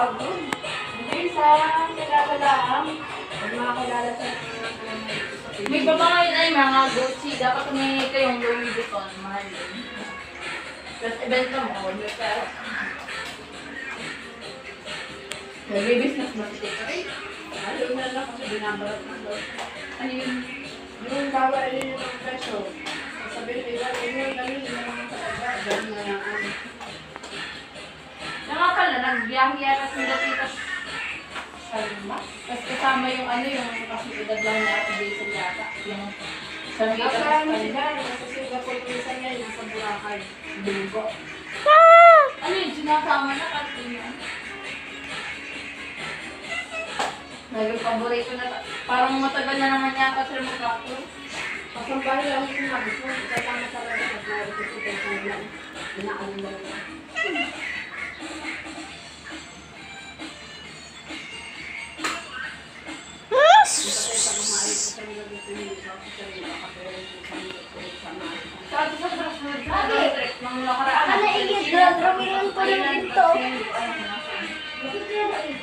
abroad. Hindi sa kilala lang. Pag makakilala sa May baba ngayon ay mga Gucci. Dapat may kayong Louis Vuitton. Mahal yun. Tapos ibenta mo. Pero may business mo si Tita. ayaw na lang kasi binabarat na doon. Ano yun? Yung bawal yun yung presyo. Sabihin nila, yun lang yun yung talaga. Ganun na lang ano. Nakakal na, nagbiyahe yata sila Tita Salma. Tapos kasama yung ano, yung kasidad lang niya at diesel yata. Yung sa mga Nasa nila, nasa Singapore minsan yan, nasa Boracay. Bilbo. ano yun, sinasama na kasi yun. Naging paborito na, parang matagal na naman yata sila mag-upload. Kasambahay lang yung sinabi ko, kasama talaga sa mga ito sa lang. Inaalam lang lang. Kasi sa mga ayos ko sa mga dito yung iba ko sa mga kapatid ko sa mga sa mga Sabi sa Brasford, trip ng nakaraan. Ano, igit, drawing lang ko rin dito. Ano, Bakit kaya ba eh?